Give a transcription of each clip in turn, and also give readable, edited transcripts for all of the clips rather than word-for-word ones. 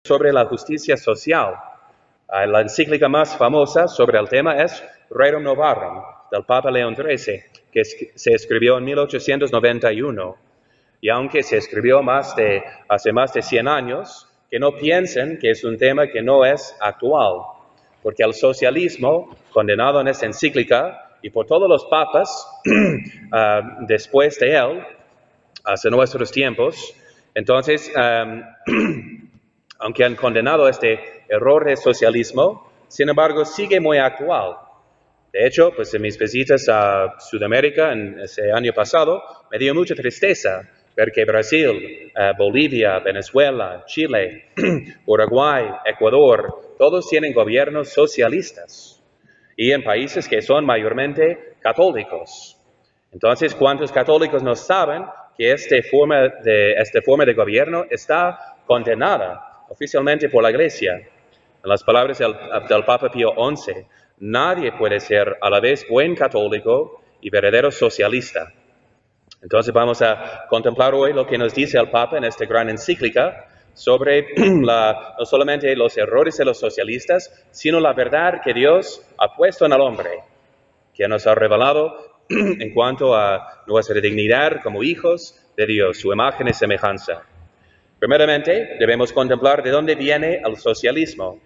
sobre la justicia social. La encíclica más famosa sobre el tema es Rerum Novarum, del Papa León XIII, que se escribió en 1891. Y aunque se escribió hace más de 100 años, que no piensen que es un tema que no es actual, porque el socialismo, condenado en esta encíclica, y por todos los papas después de él, hasta nuestros tiempos, entonces, aunque han condenado este error de socialismo, sin embargo, sigue muy actual. De hecho, pues en mis visitas a Sudamérica en ese año pasado, me dio mucha tristeza ver que Brasil, Bolivia, Venezuela, Chile, Uruguay, Ecuador, todos tienen gobiernos socialistas y en países que son mayormente católicos. Entonces, ¿cuántos católicos no saben que esta forma de gobierno está condenada oficialmente por la Iglesia? En las palabras del Papa Pío XI, nadie puede ser a la vez buen católico y verdadero socialista. Entonces vamos a contemplar hoy lo que nos dice el Papa en esta gran encíclica sobre no solamente los errores de los socialistas, sino la verdad que Dios ha puesto en el hombre, que nos ha revelado en cuanto a nuestra dignidad como hijos de Dios, su imagen y semejanza. Primeramente, debemos contemplar de dónde viene el socialismo.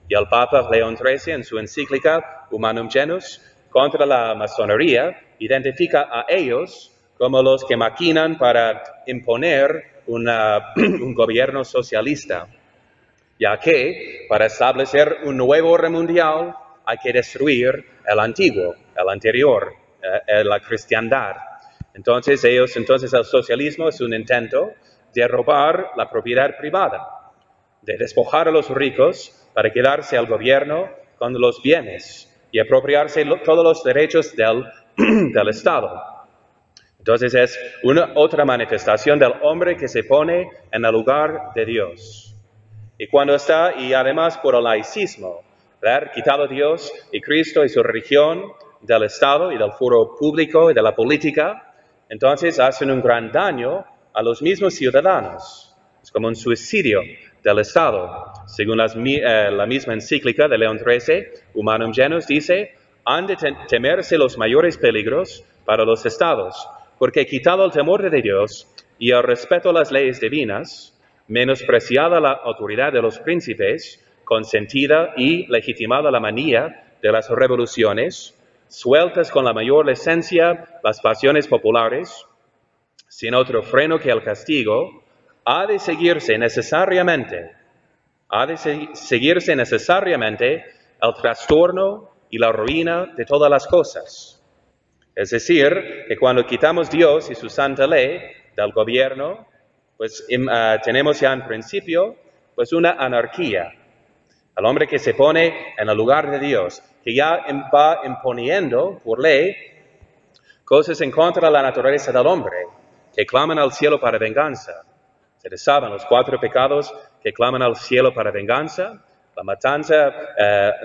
Y el Papa León XIII, en su encíclica Humanum Genus, contra la masonería, identifica a ellos como los que maquinan para imponer un gobierno socialista, ya que para establecer un nuevo orden mundial hay que destruir el antiguo, el anterior, la cristiandad. Entonces el socialismo es un intento de robar la propiedad privada, de despojar a los ricos para quedarse al gobierno con los bienes y apropiarse todos los derechos del Estado. Entonces es otra manifestación del hombre que se pone en el lugar de Dios. Y además por el laicismo, ¿verdad? Quitado Dios y Cristo y su religión del Estado y del foro público y de la política, entonces hacen un gran daño a los mismos ciudadanos. Es como un suicidio del Estado. Según la misma encíclica de León XIII, Humanum Genus, dice, han de temerse los mayores peligros para los estados, porque quitado el temor de Dios y el respeto a las leyes divinas, menospreciada la autoridad de los príncipes, consentida y legitimada la manía de las revoluciones, sueltas con la mayor licencia las pasiones populares, sin otro freno que el castigo, ha de seguirse necesariamente el trastorno y la ruina de todas las cosas. Es decir, que cuando quitamos Dios y su santa ley del gobierno, pues tenemos ya en principio pues una anarquía. El hombre que se pone en el lugar de Dios, que ya va imponiendo por ley cosas en contra de la naturaleza del hombre, que claman al cielo para venganza. Ustedes saben los 4 pecados que claman al cielo para venganza: la matanza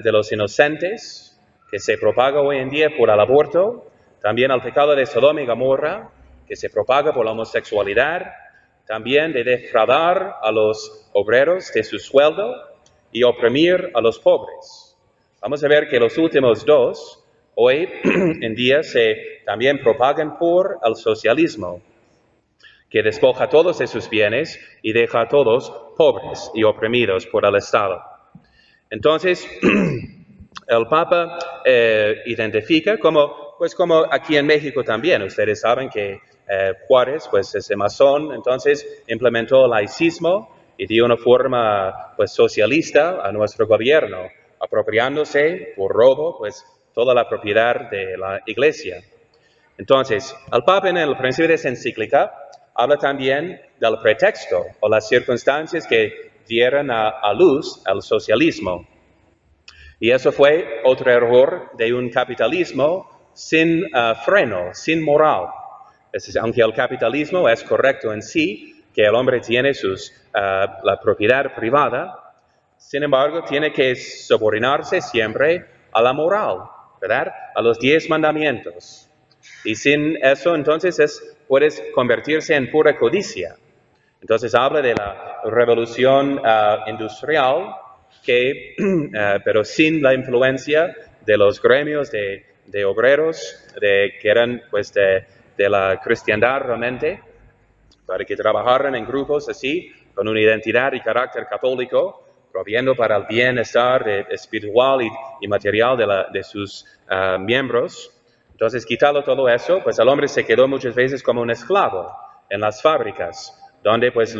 de los inocentes, que se propaga hoy en día por el aborto, también el pecado de Sodoma y Gomorra, que se propaga por la homosexualidad, también de defraudar a los obreros de su sueldo y oprimir a los pobres. Vamos a ver que los últimos 2 hoy en día se también propagan por el socialismo, que despoja a todos de sus bienes y deja a todos pobres y oprimidos por el Estado. Entonces, el Papa identifica como aquí en México también, ustedes saben que Juárez, pues ese masón, entonces implementó el laicismo y dio una forma pues socialista a nuestro gobierno, apropiándose por robo pues toda la propiedad de la Iglesia. Entonces, el Papa en el principio de esa encíclica habla también del pretexto o las circunstancias que dieron a luz al socialismo. Y eso fue otro error de un capitalismo sin freno, sin moral. Es decir, aunque el capitalismo es correcto en sí, que el hombre tiene la propiedad privada, sin embargo, tiene que subordinarse siempre a la moral, ¿verdad? A los 10 mandamientos. Y sin eso, entonces, puede convertirse en pura codicia. Entonces habla de la revolución industrial, pero sin la influencia de los gremios de obreros, que eran pues de la cristiandad realmente, para que trabajaran en grupos así, con una identidad y carácter católico, proviendo para el bienestar espiritual y material de sus miembros. Entonces, quitando todo eso, pues el hombre se quedó muchas veces como un esclavo en las fábricas, donde pues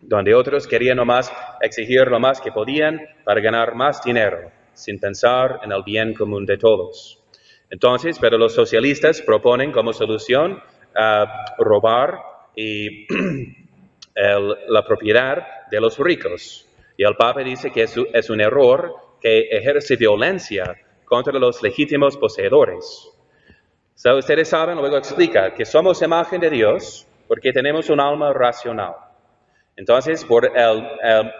donde otros querían nomás exigir lo más que podían para ganar más dinero, sin pensar en el bien común de todos. Entonces, pero los socialistas proponen como solución robar la propiedad de los ricos. Y el Papa dice que es un error que ejerce violencia contra los legítimos poseedores. So, ustedes saben, luego explica que somos imagen de Dios porque tenemos un alma racional. Entonces, por el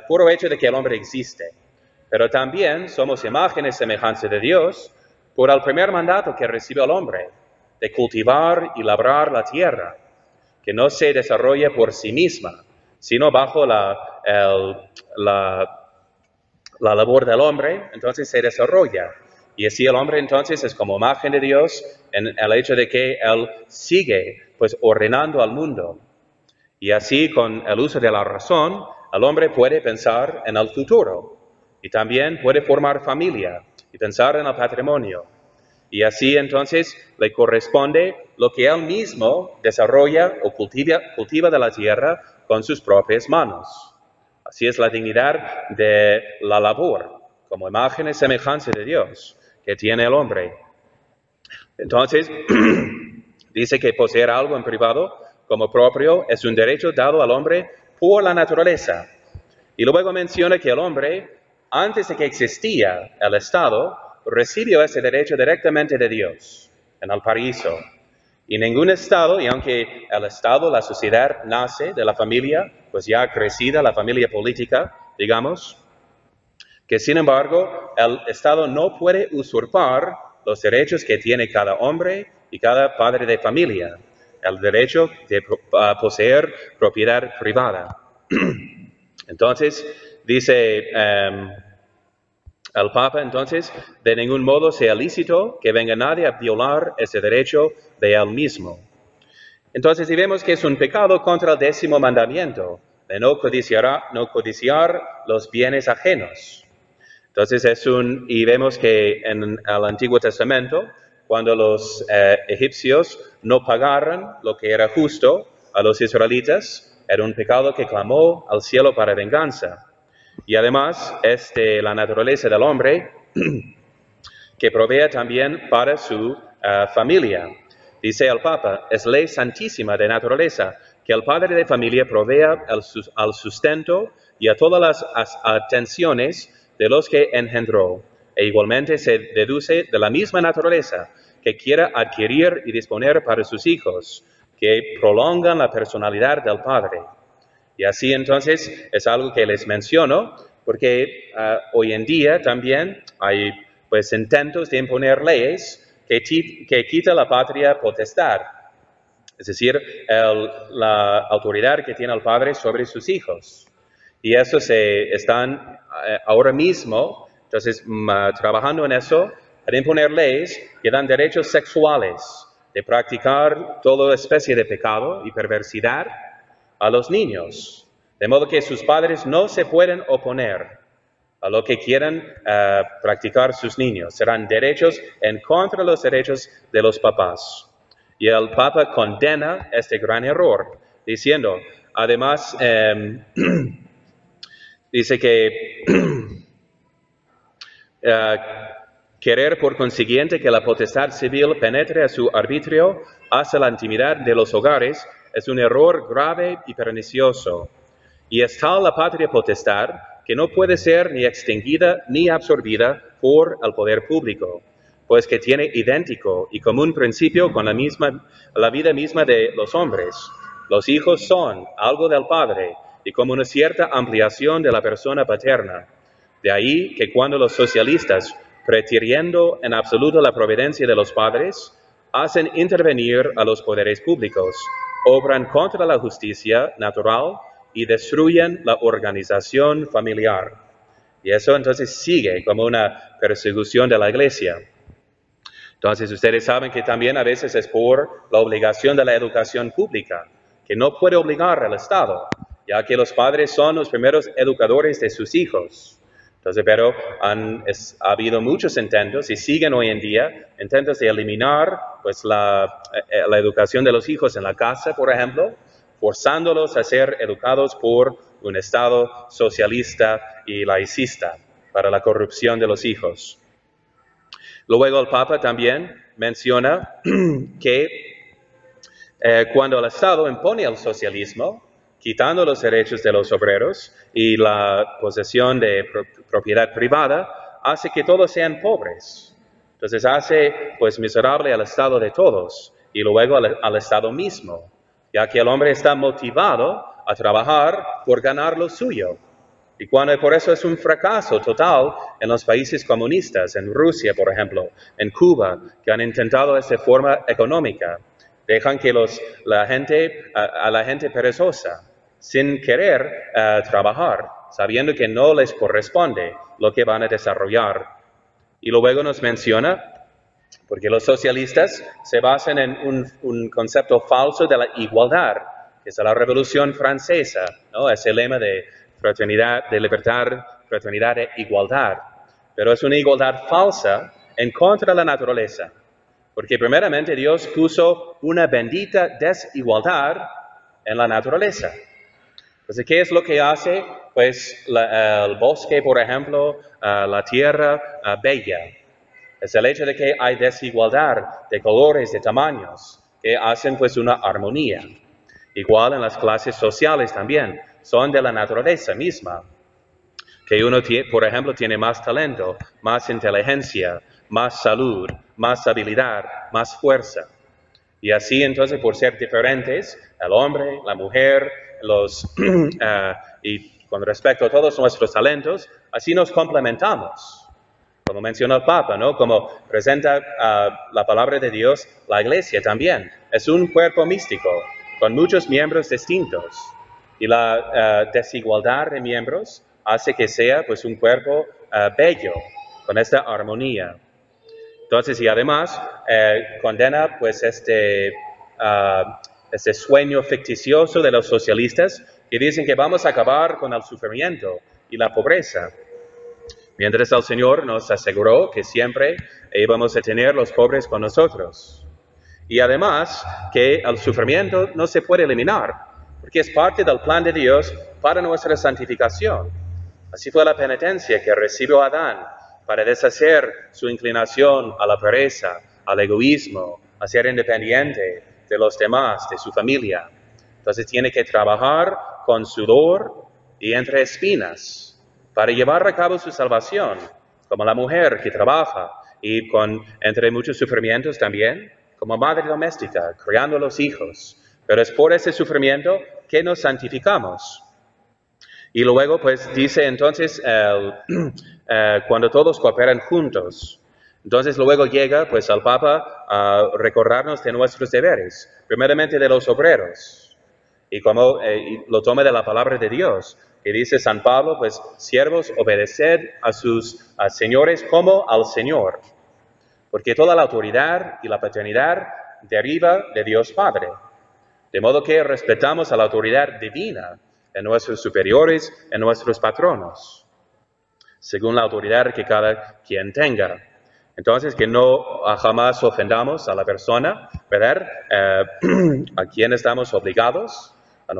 puro hecho de que el hombre existe, pero también somos imagen y semejanza de Dios por el primer mandato que recibe el hombre, de cultivar y labrar la tierra, que no se desarrolla por sí misma, sino bajo la labor del hombre, entonces se desarrolla. Y así el hombre entonces es como imagen de Dios en el hecho de que él sigue pues ordenando al mundo. Y así con el uso de la razón, el hombre puede pensar en el futuro y también puede formar familia y pensar en el patrimonio. Y así entonces le corresponde lo que él mismo desarrolla o cultiva de la tierra con sus propias manos. Así es la dignidad de la labor, como imagen y semejanza de Dios que tiene el hombre. Entonces, dice que poseer algo en privado como propio es un derecho dado al hombre por la naturaleza. Y luego menciona que el hombre, antes de que existía el Estado, recibió ese derecho directamente de Dios en el paraíso. Y ningún Estado, y aunque el Estado, la sociedad, nace de la familia, pues ya crecida, la familia política, digamos, que sin embargo el Estado no puede usurpar los derechos que tiene cada hombre y cada padre de familia, el derecho de poseer propiedad privada. Entonces, dice el Papa, entonces, de ningún modo sea lícito que venga nadie a violar ese derecho de él mismo. Entonces, y vemos que es un pecado contra el 10º mandamiento, de no codiciar los bienes ajenos. Entonces, y vemos que en el Antiguo Testamento, cuando los egipcios no pagaron lo que era justo a los israelitas, era un pecado que clamó al cielo para venganza. Y además es de la naturaleza del hombre que provee también para su familia. Dice el Papa, es ley santísima de naturaleza que el padre de familia provea al sustento y a todas las atenciones de los que engendró. E igualmente se deduce de la misma naturaleza que quiera adquirir y disponer para sus hijos, que prolongan la personalidad del padre. Y así entonces es algo que les menciono, porque hoy en día también hay pues intentos de imponer leyes que quita la patria potestad, es decir, la autoridad que tiene el padre sobre sus hijos. Y eso se están ahora mismo, entonces, trabajando en eso, para imponer leyes que dan derechos sexuales, de practicar toda especie de pecado y perversidad a los niños, de modo que sus padres no se pueden oponer a lo que quieran practicar sus niños. Serán derechos en contra de los derechos de los papás. Y el Papa condena este gran error, diciendo, además, dice que querer por consiguiente que la potestad civil penetre a su arbitrio hasta la intimidad de los hogares es un error grave y pernicioso. Y es tal la patria potestad que no puede ser ni extinguida ni absorbida por el poder público, pues que tiene idéntico y común principio con la vida misma de los hombres. Los hijos son algo del padre y como una cierta ampliación de la persona paterna. De ahí que cuando los socialistas, preteriendo en absoluto la providencia de los padres, hacen intervenir a los poderes públicos obran contra la justicia natural y destruyen la organización familiar. Y eso entonces sigue como una persecución de la iglesia. Entonces ustedes saben que también a veces es por la obligación de la educación pública, que no puede obligar al Estado, ya que los padres son los primeros educadores de sus hijos. Entonces, pero ha habido muchos intentos y siguen hoy en día intentos de eliminar pues, la educación de los hijos en la casa, por ejemplo, forzándolos a ser educados por un Estado socialista y laicista para la corrupción de los hijos. Luego el Papa también menciona que cuando el Estado impone el socialismo, quitando los derechos de los obreros y la posesión de propiedad privada, hace que todos sean pobres. Entonces hace pues miserable al Estado de todos y luego al Estado mismo, ya que el hombre está motivado a trabajar por ganar lo suyo. Y por eso es un fracaso total en los países comunistas, en Rusia, por ejemplo, en Cuba, que han intentado esta forma económica. Dejan que a la gente perezosa, sin querer trabajar, sabiendo que no les corresponde lo que van a desarrollar. Y luego nos menciona, porque los socialistas se basan en un concepto falso de la igualdad, que es la Revolución Francesa, ¿no? Ese lema de fraternidad, de libertad, fraternidad e igualdad. Pero es una igualdad falsa en contra de la naturaleza. Porque primeramente Dios puso una bendita desigualdad en la naturaleza. Entonces, ¿qué es lo que hace? Pues el bosque, por ejemplo, la tierra bella. Es el hecho de que hay desigualdad de colores, de tamaños, que hacen pues una armonía. Igual en las clases sociales también, son de la naturaleza misma. Que uno, por ejemplo, tiene más talento, más inteligencia, más salud, más habilidad, más fuerza. Y así entonces, por ser diferentes, el hombre, la mujer, y con respecto a todos nuestros talentos, así nos complementamos. Como mencionó el Papa, ¿no? Como presenta la palabra de Dios, la Iglesia también. Es un cuerpo místico, con muchos miembros distintos. Y la desigualdad de miembros hace que sea pues un cuerpo bello, con esta armonía. Entonces, y además condena pues este sueño ficticioso de los socialistas que dicen que vamos a acabar con el sufrimiento y la pobreza. Mientras el Señor nos aseguró que siempre íbamos a tener los pobres con nosotros. Y además que el sufrimiento no se puede eliminar, porque es parte del plan de Dios para nuestra santificación. Así fue la penitencia que recibió Adán para deshacer su inclinación a la pereza, al egoísmo, a ser independiente de los demás, de su familia. Entonces tiene que trabajar con sudor y entre espinas para llevar a cabo su salvación, como la mujer que trabaja y entre muchos sufrimientos también, como madre doméstica, criando a los hijos. Pero es por ese sufrimiento que nos santificamos. Y luego, pues, dice entonces, cuando todos cooperan juntos. Entonces, luego llega, pues, al Papa a recordarnos de nuestros deberes, primeramente de los obreros. Y como lo toma de la palabra de Dios, que dice San Pablo, pues, siervos, obedeced a sus señores como al Señor. Porque toda la autoridad y la paternidad deriva de Dios Padre. De modo que respetamos a la autoridad divina en nuestros superiores, en nuestros patronos, según la autoridad que cada quien tenga. Entonces, que no jamás ofendamos a la persona, ¿verdad? A quien estamos obligados, a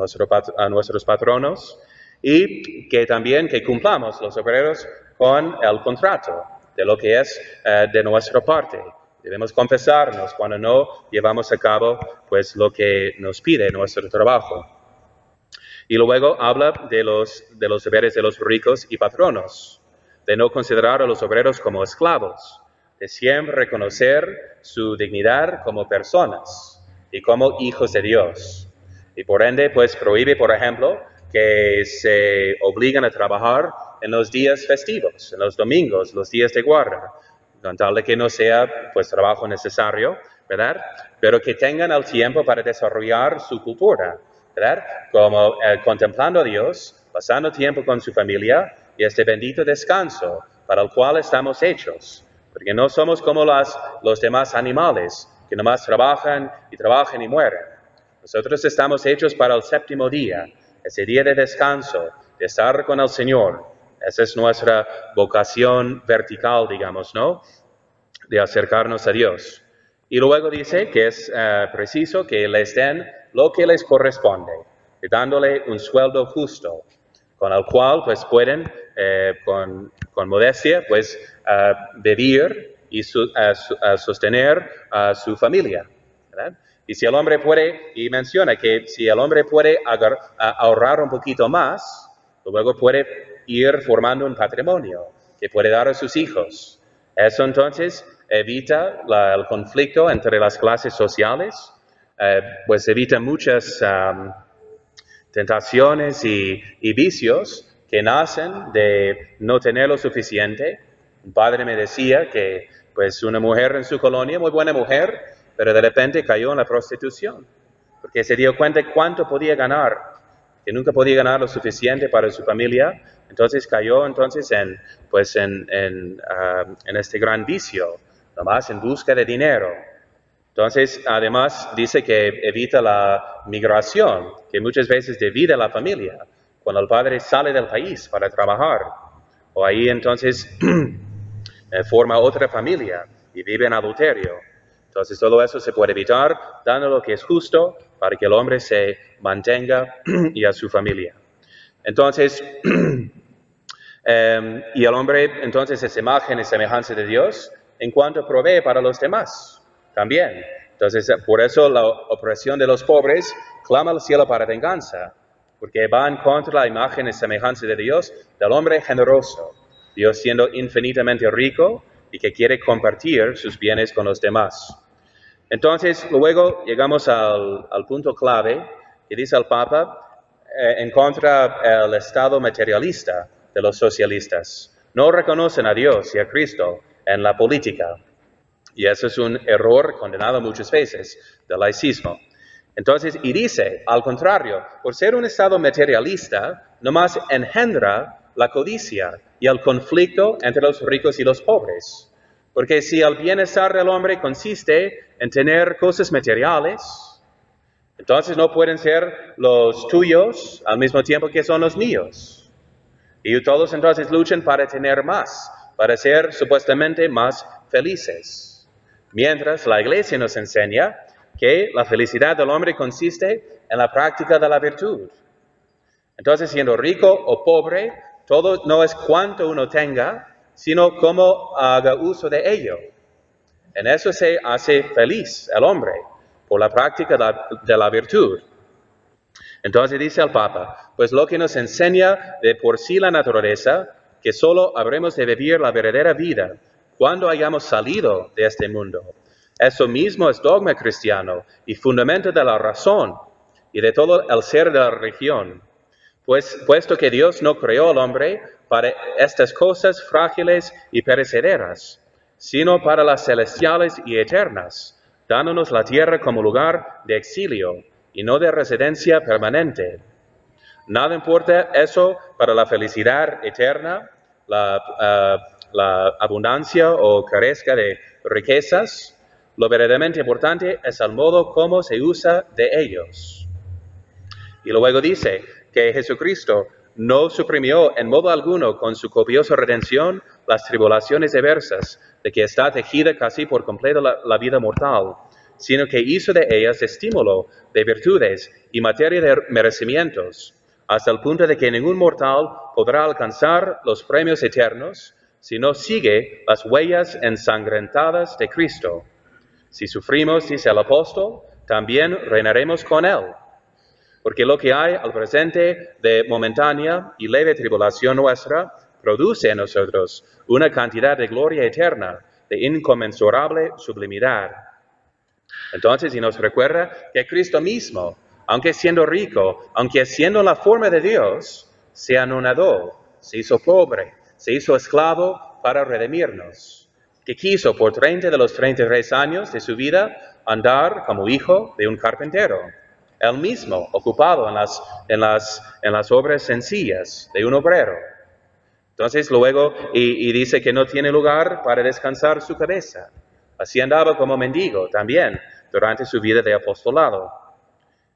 nuestros patronos, y que también que cumplamos los obreros con el contrato de lo que es de nuestra parte. Debemos confesarnos cuando no llevamos a cabo pues lo que nos pide nuestro trabajo. Y luego habla de los deberes de los ricos y patronos, de no considerar a los obreros como esclavos, de siempre reconocer su dignidad como personas y como hijos de Dios. Y por ende, pues prohíbe, por ejemplo, que se obligan a trabajar en los días festivos, en los domingos, los días de guardia. con tal de que no sea pues trabajo necesario, ¿verdad? Pero que tengan el tiempo para desarrollar su cultura, ¿verdad? Como contemplando a Dios, pasando tiempo con su familia y este bendito descanso para el cual estamos hechos. Porque no somos como los demás animales, que nomás trabajan y mueren. Nosotros estamos hechos para el séptimo día, ese día de descanso, de estar con el Señor. Esa es nuestra vocación vertical, digamos, ¿no? De acercarnos a Dios. Y luego dice que es preciso que les den lo que les corresponde, dándole un sueldo justo, con el cual pues pueden con modestia pues vivir y sostener a su familia, ¿verdad? Y si el hombre puede, y menciona que si el hombre puede ahorrar un poquito más, luego puede ir formando un patrimonio que puede dar a sus hijos. Eso entonces evita el conflicto entre las clases sociales, pues evita muchas tentaciones y vicios que nacen de no tener lo suficiente. Un padre me decía que pues una mujer en su colonia, muy buena mujer, pero de repente cayó en la prostitución, porque se dio cuenta de cuánto podía ganar, que nunca podía ganar lo suficiente para su familia, entonces cayó entonces en este gran vicio, nomás en busca de dinero. Entonces, además, dice que evita la migración, que muchas veces divide la familia, cuando el padre sale del país para trabajar, o ahí entonces forma otra familia y vive en adulterio. Entonces, todo eso se puede evitar dando lo que es justo para que el hombre se mantenga y a su familia. Entonces, y el hombre entonces es imagen y semejanza de Dios en cuanto provee para los demás también. Entonces, por eso la opresión de los pobres clama al cielo para venganza, porque va en contra de la imagen y semejanza de Dios, del hombre generoso, Dios siendo infinitamente rico y que quiere compartir sus bienes con los demás. Entonces, luego llegamos al punto clave que dice el Papa en contra del estado materialista de los socialistas. No reconocen a Dios y a Cristo en la política. Y eso es un error condenado muchas veces del laicismo. Entonces, y dice, al contrario, por ser un estado materialista, nomás engendra la codicia y el conflicto entre los ricos y los pobres. Porque si el bienestar del hombre consiste en tener cosas materiales, entonces no pueden ser los tuyos al mismo tiempo que son los míos. Y todos entonces luchan para tener más, para ser supuestamente más felices. Mientras la Iglesia nos enseña que la felicidad del hombre consiste en la práctica de la virtud. Entonces, siendo rico o pobre, todo no es cuánto uno tenga, sino cómo haga uso de ello. En eso se hace feliz el hombre, por la práctica de la virtud. Entonces dice el Papa, pues lo que nos enseña de por sí la naturaleza, que solo habremos de vivir la verdadera vida cuando hayamos salido de este mundo. Eso mismo es dogma cristiano y fundamento de la razón y de todo el ser de la religión. Pues, puesto que Dios no creó al hombre para estas cosas frágiles y perecederas, sino para las celestiales y eternas, dándonos la tierra como lugar de exilio y no de residencia permanente. Nada importa eso para la felicidad eterna, la abundancia o carezca de riquezas. Lo verdaderamente importante es el modo como se usa de ellos. Y luego dice que Jesucristo no suprimió en modo alguno con su copiosa redención las tribulaciones diversas de que está tejida casi por completo la vida mortal, sino que hizo de ellas estímulo de virtudes y materia de merecimientos, hasta el punto de que ningún mortal podrá alcanzar los premios eternos si no sigue las huellas ensangrentadas de Cristo. Si sufrimos, dice el apóstol, también reinaremos con Él. Porque lo que hay al presente de momentánea y leve tribulación nuestra produce en nosotros una cantidad de gloria eterna, de inconmensurable sublimidad. Entonces, y nos recuerda que Cristo mismo, aunque siendo rico, aunque siendo la forma de Dios, se anonadó, se hizo pobre, se hizo esclavo para redimirnos. que quiso por 30 de los 33 años de su vida andar como hijo de un carpintero, él mismo ocupado en las obras sencillas de un obrero. Entonces luego, y dice que no tiene lugar para descansar su cabeza. Así andaba como mendigo también durante su vida de apostolado.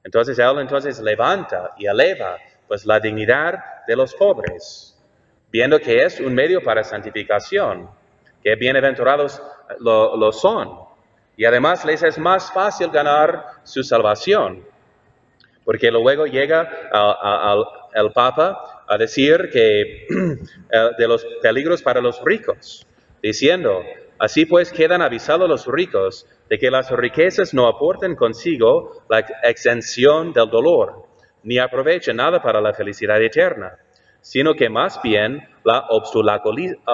Entonces él levanta y eleva pues la dignidad de los pobres, viendo que es un medio para santificación, que bienaventurados lo son. Y además les es más fácil ganar su salvación, porque luego llega el Papa a decir que de los peligros para los ricos, diciendo, así pues quedan avisados los ricos de que las riquezas no aporten consigo la exención del dolor, ni aprovechen nada para la felicidad eterna, sino que más bien la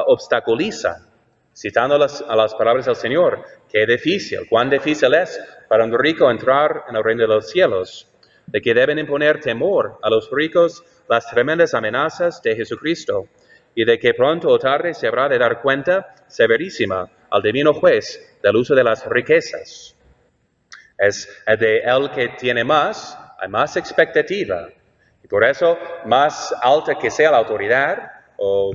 obstaculizan. Citando a las palabras del Señor, qué difícil, cuán difícil es para un rico entrar en el reino de los cielos, de que deben imponer temor a los ricos las tremendas amenazas de Jesucristo, y de que pronto o tarde se habrá de dar cuenta severísima al divino juez del uso de las riquezas. Es de él que tiene más, hay más expectativa, y por eso, más alta que sea la autoridad o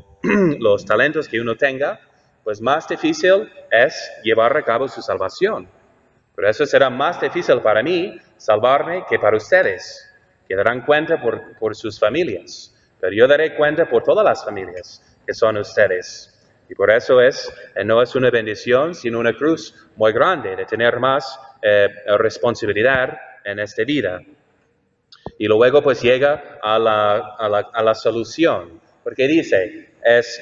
los talentos que uno tenga, pues más difícil es llevar a cabo su salvación. Por eso será más difícil para mí salvarme que para ustedes, que darán cuenta por sus familias. Pero yo daré cuenta por todas las familias que son ustedes. Y por eso no es una bendición, sino una cruz muy grande de tener más responsabilidad en esta vida. Y luego pues llega a la solución, porque dice,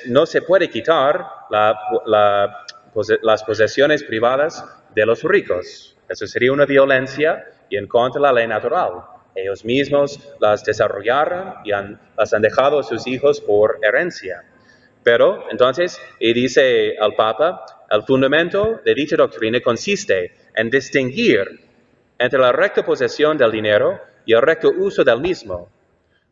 no se puede quitar las posesiones privadas de los ricos. Eso sería una violencia y en contra de la ley natural. Ellos mismos las desarrollaron y las han dejado a sus hijos por herencia. Pero entonces, y dice el Papa, el fundamento de dicha doctrina consiste en distinguir entre la recta posesión del dinero y el recto uso del mismo.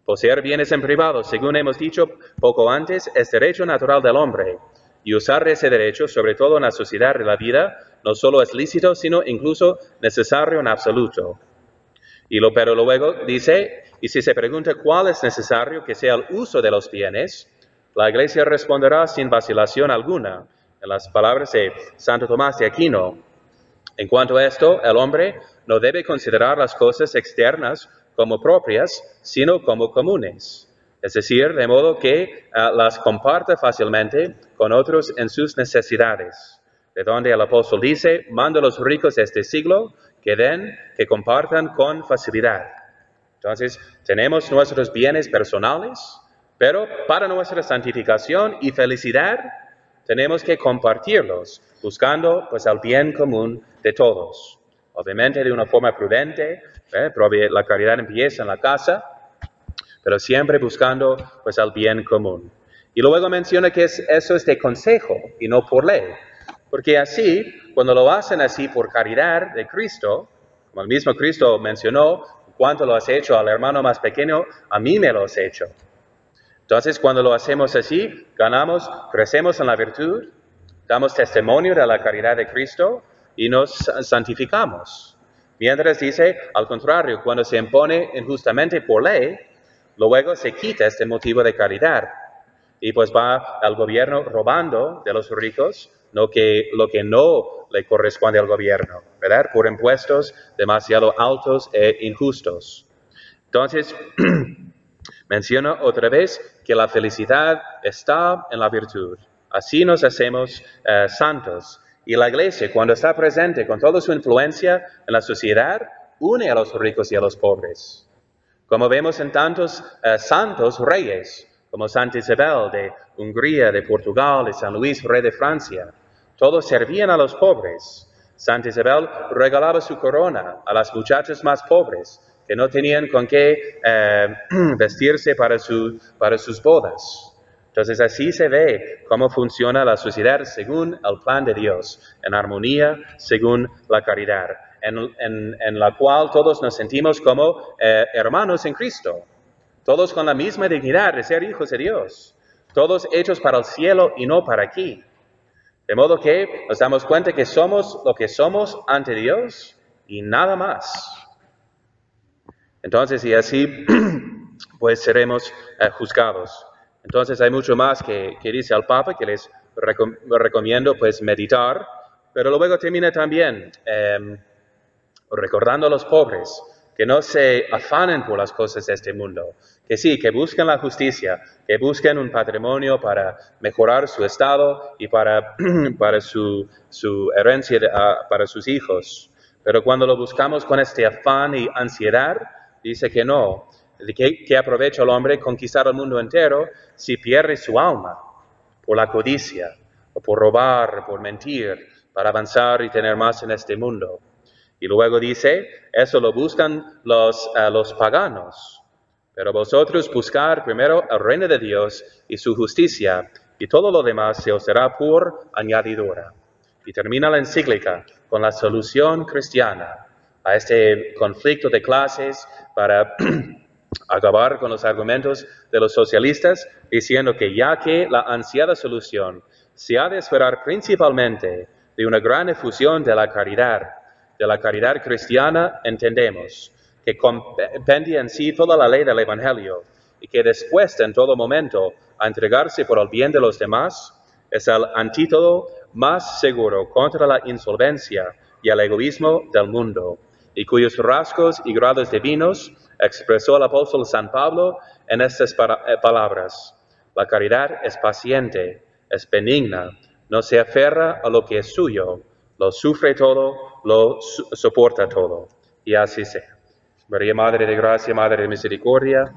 Poseer bienes en privado, según hemos dicho poco antes, es derecho natural del hombre, y usar ese derecho, sobre todo en la sociedad de la vida, no solo es lícito, sino incluso necesario en absoluto. Pero luego dice, y si se pregunta cuál es necesario que sea el uso de los bienes, la Iglesia responderá sin vacilación alguna, en las palabras de Santo Tomás de Aquino. En cuanto a esto, el hombre no debe considerar las cosas externas como propias, sino como comunes. Es decir, de modo que las comparta fácilmente con otros en sus necesidades. De donde el apóstol dice, manda a los ricos de este siglo que den, que compartan con facilidad. Entonces, tenemos nuestros bienes personales, pero para nuestra santificación y felicidad, tenemos que compartirlos, buscando pues el bien común de todos. Obviamente de una forma prudente, porque la caridad empieza en la casa, pero siempre buscando pues el bien común. Y luego menciona que eso es de consejo y no por ley, porque así, cuando lo hacen así por caridad de Cristo, como el mismo Cristo mencionó, cuánto lo has hecho al hermano más pequeño, a mí me lo has hecho. Entonces, cuando lo hacemos así, crecemos en la virtud, damos testimonio de la caridad de Cristo y nos santificamos. Mientras dice, al contrario, cuando se impone injustamente por ley, luego se quita este motivo de caridad. Y pues va al gobierno robando de los ricos lo que no le corresponde al gobierno, ¿verdad? Por impuestos demasiado altos e injustos. Entonces, menciona otra vez que la felicidad está en la virtud. Así nos hacemos santos. Y la Iglesia, cuando está presente con toda su influencia en la sociedad, une a los ricos y a los pobres. Como vemos en tantos santos reyes, como Santa Isabel de Hungría, de Portugal, y San Luis, rey de Francia. Todos servían a los pobres. Santa Isabel regalaba su corona a las muchachas más pobres, que no tenían con qué vestirse para sus bodas. Entonces así se ve cómo funciona la sociedad según el plan de Dios, en armonía según la caridad, en la cual todos nos sentimos como hermanos en Cristo, todos con la misma dignidad de ser hijos de Dios, todos hechos para el cielo y no para aquí. De modo que nos damos cuenta que somos lo que somos ante Dios y nada más. Entonces, y así, pues seremos juzgados. Entonces hay mucho más que dice el Papa, que les recomiendo pues meditar, pero luego termina también recordando a los pobres, que no se afanen por las cosas de este mundo, que sí, que busquen la justicia, que busquen un patrimonio para mejorar su estado y para su herencia para sus hijos. Pero cuando lo buscamos con este afán y ansiedad, dice que no, que aprovecha el hombre conquistar el mundo entero si pierde su alma por la codicia, o por robar, por mentir, para avanzar y tener más en este mundo. Y luego dice, eso lo buscan los paganos, pero vosotros buscar primero el reino de Dios y su justicia, y todo lo demás se os será por añadidura. Y termina la encíclica con la solución cristiana a este conflicto de clases para acabar con los argumentos de los socialistas, diciendo que ya que la ansiada solución se ha de esperar principalmente de una gran efusión de la caridad cristiana, entendemos que compendia en sí toda la ley del Evangelio y que dispuesta en todo momento a entregarse por el bien de los demás, es el antídoto más seguro contra la insolvencia y el egoísmo del mundo, y cuyos rasgos y grados divinos expresó el apóstol San Pablo en estas palabras. La caridad es paciente, es benigna, no se aferra a lo que es suyo, lo sufre todo, lo soporta todo. Y así sea. María, Madre de Gracia, Madre de Misericordia,